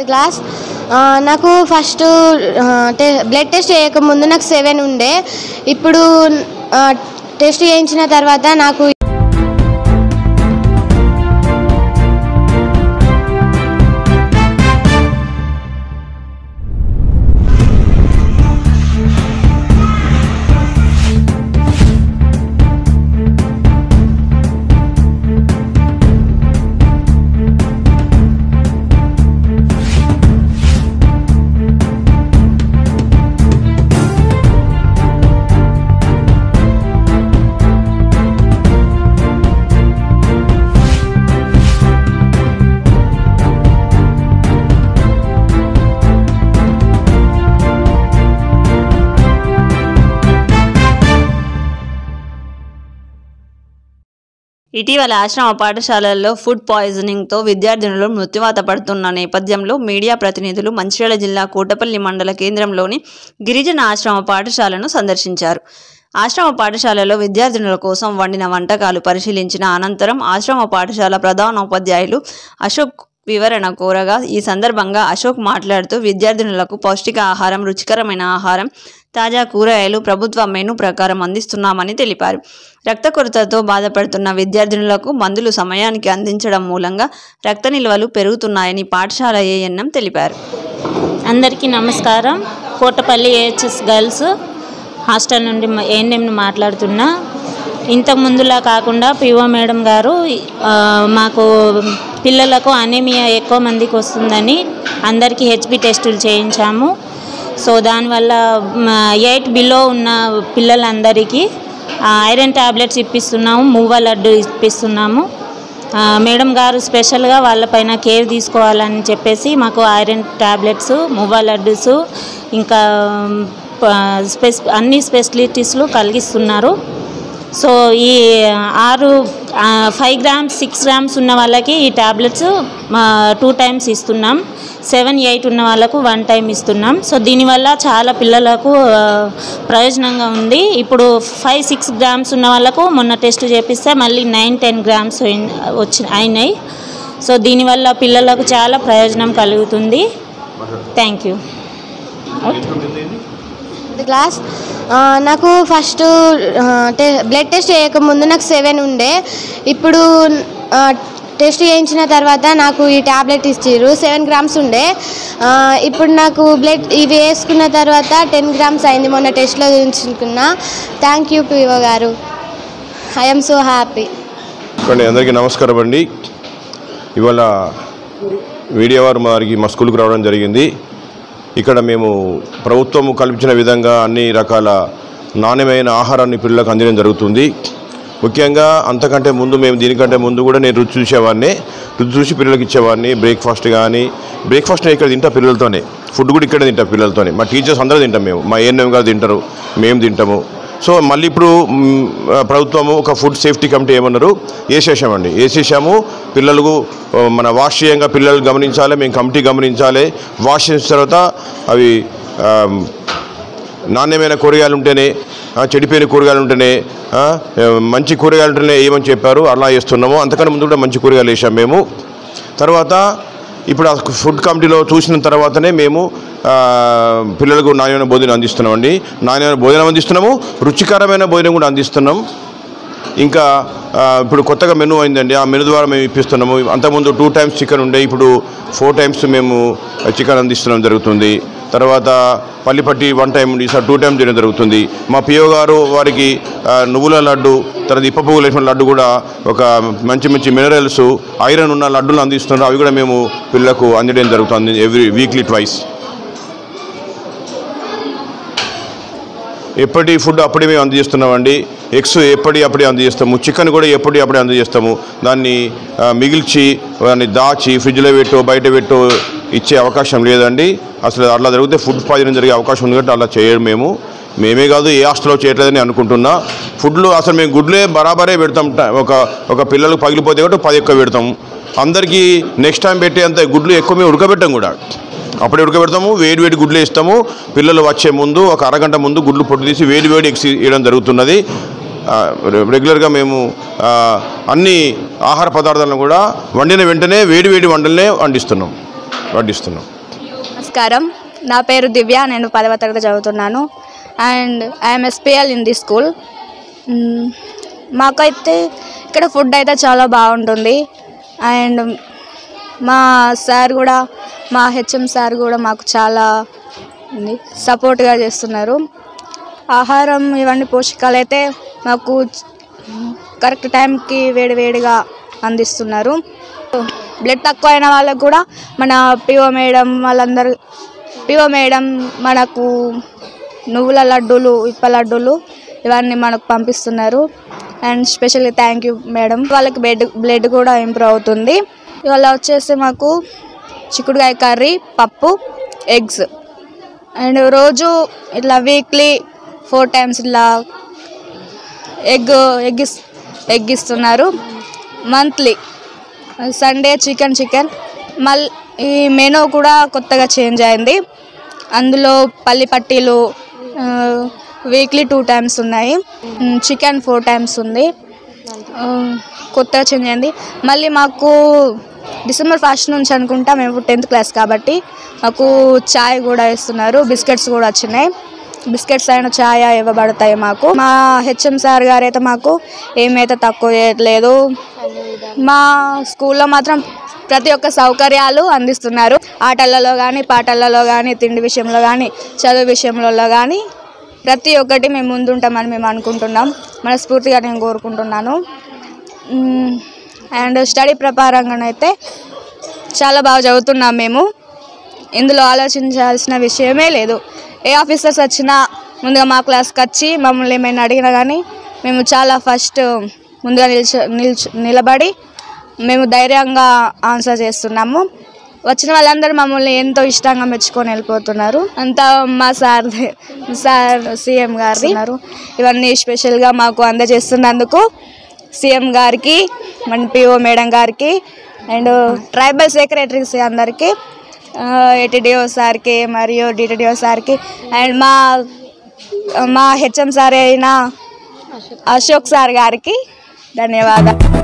Class నాకు first blood test చేయకముందు నాకు 7 ఉండే. ఇప్పుడు టెస్ట్ చేయించిన తర్వాత నాకు ఇటీవల ఆశ్రమ పాఠశాలల్లో ఫుడ్ పాయిజనింగ్తో విద్యార్థినులు మృత్యువాత పడుతున్న నేపథ్యంలో మీడియా ప్రతినిధులు మంచిర్యాల జిల్లా కోటపల్లి మండల కేంద్రంలోని గిరిజన ఆశ్రమ పాఠశాలను సందర్శించారు. ఆశ్రమ పాఠశాలలో విద్యార్థినుల కోసం వండిన వంటకాలు పరిశీలించిన అనంతరం ఆశ్రమ పాఠశాల ప్రధానోపాధ్యాయులు అశోక్ వివరణ కోరగా ఈ సందర్భంగా అశోక్ మాట్లాడుతూ విద్యార్థినులకు పౌష్టిక ఆహారం, రుచికరమైన ఆహారం, తాజా కూరగాయలు ప్రభుత్వ మెనూ ప్రకారం అందిస్తున్నామని తెలిపారు. రక్త కొరతతో బాధపడుతున్న విద్యార్థినులకు మందులు సమయానికి అందించడం మూలంగా రక్త నిల్వలు పెరుగుతున్నాయని పాఠశాల ఏఎన్ఎం తెలిపారు. అందరికీ నమస్కారం. కోటపల్లి ఏహెచ్ఎస్ గర్ల్స్ హాస్టల్ నుండి ఏఎన్ఎం మాట్లాడుతున్నా. ఇంతకు ముందులా కాకుండా పిఓ మేడం గారు మాకు పిల్లలకు అనీమియా ఎక్కువ మందికి వస్తుందని అందరికీ హెచ్బి టెస్టులు చేయించాము. సో దానివల్ల 8 బిలో ఉన్న పిల్లలందరికీ ఐరన్ ట్యాబ్లెట్స్ ఇప్పిస్తున్నాము, మూవ లడ్డు ఇప్పిస్తున్నాము. మేడం గారు స్పెషల్గా వాళ్ళపైన కేర్ తీసుకోవాలని చెప్పేసి మాకు ఐరన్ ట్యాబ్లెట్స్, మూవ లడ్డుస్ ఇంకా అన్ని స్పెషలిటీస్లు కలిగిస్తున్నారు. సో ఈ 5 గ్రామ్స్ 6 గ్రామ్స్ ఉన్న వాళ్ళకి ఈ ట్యాబ్లెట్స్ 2 టైమ్స్ ఇస్తున్నాం. 7, 8 ఉన్న వాళ్ళకు 1 టైం ఇస్తున్నాం. సో దీనివల్ల చాలా పిల్లలకు ప్రయోజనంగా ఉంది. ఇప్పుడు 5, 6 గ్రామ్స్ ఉన్న వాళ్ళకు మొన్న టెస్ట్ చేపిస్తే మళ్ళీ 9, 10 గ్రామ్స్ అయినాయి. సో దీనివల్ల పిల్లలకు చాలా ప్రయోజనం కలుగుతుంది. Thank you. క్లాస్ నాకు ఫస్ట్ బ్లడ్ టెస్ట్ చేయకముందు నాకు 7 ఉండే. ఇప్పుడు టెస్ట్ చేయించిన తర్వాత నాకు ఈ ట్యాబ్లెట్ ఇచ్చారు. 7 గ్రామ్స్ ఉండే. ఇప్పుడు నాకు బ్లడ్ ఇవి వేసుకున్న తర్వాత 10 గ్రామ్స్ అయింది. మొన్న టెస్ట్లో చూపించుకున్నా. థ్యాంక్ యూ పిఓ గారు. I'm so happy. అందరికీ నమస్కారం అండి. ఇవాళ మీడియా వారు మా స్కూల్కి రావడం జరిగింది. ఇక్కడ మేము ప్రభుత్వం కల్పించిన విధంగా అన్ని రకాల నాణ్యమైన ఆహారాన్ని పిల్లలకు అందించడం జరుగుతుంది. ముఖ్యంగా అంతకంటే ముందు దీనికంటే ముందు కూడా నేను రుచి చూసి పిల్లలకి ఇచ్చేవాడిని. బ్రేక్ఫాస్ట్ ఇక్కడ తింటా పిల్లలతోనే, ఫుడ్ కూడా ఇక్కడ తింటా పిల్లలతోనే. మా టీచర్స్ అందరూ తింటాం, మా ఏఎన్ఎం గారు తింటారు, మేము తింటాము. సో మళ్ళీ ఇప్పుడు ప్రభుత్వము ఒక ఫుడ్ సేఫ్టీ కమిటీ ఏమన్నారు వేసేసాము. పిల్లలకు మన వాష్ చేయంగా పిల్లలు గమనించాలి, మేము కమిటీ గమనించాలి. వాష్ చేసిన తర్వాత అవి నాణ్యమైన కూరగాయలు ఉంటేనే, చెడిపోయిన కూరగాయలు ఉంటేనే, మంచి కూరగాయలు ఉంటేనే ఏమని చెప్పారు, అలా వేస్తున్నాము. అంతకన్నా ముందు కూడా మంచి కూరగాయలు వేసాము మేము. తర్వాత ఇప్పుడు ఆ ఫుడ్ కమిటీలో చూసిన తర్వాతనే మేము పిల్లలకు నాణ్యమైన భోజనం అందిస్తున్నామండి. నాణ్యమైన భోజనం అందిస్తున్నాము, రుచికరమైన భోజనం కూడా అందిస్తున్నాం. ఇంకా ఇప్పుడు కొత్తగా మెనూ అయిందండి. ఆ మెనూ ద్వారా మేము ఇప్పిస్తున్నాము. అంతకుముందు 2 టైమ్స్ చికెన్ ఉండే, ఇప్పుడు 4 టైమ్స్ మేము చికెన్ అందిస్తున్నాం జరుగుతుంది. తర్వాత పల్లిపట్టి 1 టైం ఉండి, ఈసారి 2 టైమ్స్ చేయడం జరుగుతుంది. మా పిఓ గారు వారికి నువ్వుల లడ్డు, తర్వాత ఇప్ప పువ్వులు వేసిన లడ్డు కూడా ఒక మంచి మినరల్స్, ఐరన్ ఉన్న లడ్డులు అందిస్తున్నారు. అవి కూడా మేము పిల్లలకు అందడం జరుగుతుంది వీక్లీ 2 ఎప్పటి ఫుడ్ అప్పుడే మేము అందజేస్తున్నామండి. ఎగ్స్ అప్పుడే అందజేస్తాము. చికెన్ కూడా అప్పుడే అందజేస్తాము. దాన్ని మిగిల్చి దాన్ని దాచి ఫ్రిడ్జ్లో బయట ఇచ్చే అవకాశం లేదండి. అసలు అట్లా జరిగితే ఫుడ్ పాయిజనింగ్ జరిగే అవకాశం ఉంది. కాబట్టి అలా చేయడం మేమే కాదు, ఏ హాస్టల్లో చేయట్లేదని అనుకుంటున్నా. ఫుడ్లు అసలు మేము గుడ్లే బరాబరే పెడతాం. ఒక పిల్లలకు పగిలిపోతే కాబట్టి 10 ఎక్కువ పెడతాము. అందరికీ నెక్స్ట్ టైం పెట్టేంత గుడ్లు ఎక్కువ మేము ఉడకబెట్టాం కూడా. అప్పుడే ఉడకబెడతాము, వేడి గుడ్లు ఇస్తాము. పిల్లలు వచ్చే ముందు ఒక అరగంట ముందు గుడ్లు పొట్టు తీసి వేడి ఎగ్స్ వేయడం జరుగుతున్నది. రెగ్యులర్గా మేము అన్ని ఆహార పదార్థాలను కూడా వండిన వెంటనే వేడి వంటలనే వండిస్తున్నాం. వడ్డిస్తున్నాం. నమస్కారం, నా పేరు దివ్య, నేను 10వ తరగతి చదువుతున్నాను and I'm SPL in the school. మాకైతే ఇక్కడ ఫుడ్ అయితే చాలా బాగుంటుంది అండ్ మా సార్ కూడా, మా హెచ్ఎం సార్ కూడా మాకు చాలా సపోర్ట్గా చేస్తున్నారు. ఆహారం ఇవన్నీ పోషకాలు అయితే మాకు కరెక్ట్ టైంకి వేడివేడిగా అందిస్తున్నారు. బ్లడ్ తక్కువ అయిన వాళ్ళకు కూడా మన పిఓ మేడం వాళ్ళందరూ, పిఓ మేడం మనకు నువ్వుల లడ్డూలు, ఇప్ప లడ్డూలు ఇవన్నీ మనకు పంపిస్తున్నారు and specially thank you madam. వాళ్ళకి బ్లడ్ కూడా ఇంప్రూవ్ అవుతుంది. ఇవాళ వచ్చేసి మాకు చిక్కుడుకాయ కర్రీ, పప్పు, ఎగ్స్ అండ్ రోజు ఇట్లా వీక్లీ 4 times ఇట్లా ఎగ్ ఇస్తున్నారు. Monthly Sunday chicken. మళ్ళీ ఈ మెనూ కూడా కొత్తగా చేంజ్ అయింది. అందులో పల్లి పట్టీలు వీక్లీ 2 times ఉన్నాయి. చికెన్ 4 times ఉంది. కొత్తగా చేంజ్ అయింది. మళ్ళీ మాకు December 1st నుంచి అనుకుంటా, మేము 10th class కాబట్టి మాకు చాయ్ కూడా ఇస్తున్నారు. బిస్కెట్స్ కూడా వచ్చినాయి. బిస్కెట్స్ అయిన ఛాయ్ ఇవ్వబడతాయి మాకు. మా హెచ్ఎం సార్ గారు అయితే మాకు ఏమైతే తక్కువ చేయట్లేదు. మా స్కూల్లో మాత్రం ప్రతి ఒక్క సౌకర్యాలు అందిస్తున్నారు. ఆటలలో కానీ, పాటలలో కానీ, తిండి విషయంలో కానీ, చదువు విషయంలో కానీ ప్రతి ఒక్కటి మేము ముందుంటామని మేము అనుకుంటున్నాం. మనస్ఫూర్తిగా నేను కోరుకుంటున్నాను. అండ్ స్టడీ ప్రకారంగానైతే చాలా బాగా చదువుతున్నాం మేము. ఇందులో ఆలోచించాల్సిన విషయమే లేదు. ఏ ఆఫీసర్స్ వచ్చినా ముందుగా మా క్లాస్కి వచ్చి మమ్మల్ని ఏమైనా అడిగినా కానీ మేము చాలా ఫస్ట్ ముందుగా నిలబడి మేము ధైర్యంగా ఆన్సర్ చేస్తున్నాము. వచ్చిన వాళ్ళందరూ మమ్మల్ని ఎంతో ఇష్టంగా మెచ్చుకొని వెళ్ళిపోతున్నారు. అంతా మా సార్ సీఎం గారు ఉన్నారు. ఇవన్నీ స్పెషల్గా మాకు అందజేస్తున్నందుకు సీఎం గారికి, మన పిఓ మేడం గారికి అండ్ ట్రైబల్ సెక్రటరీస్ అందరికీ, ఏటీడీఓ సార్కి మరియు డిటిడిఓ సార్కి అండ్ మా హెచ్ఎం సార్ అయిన అశోక్ సార్ గారికి ధన్యవాదాలు.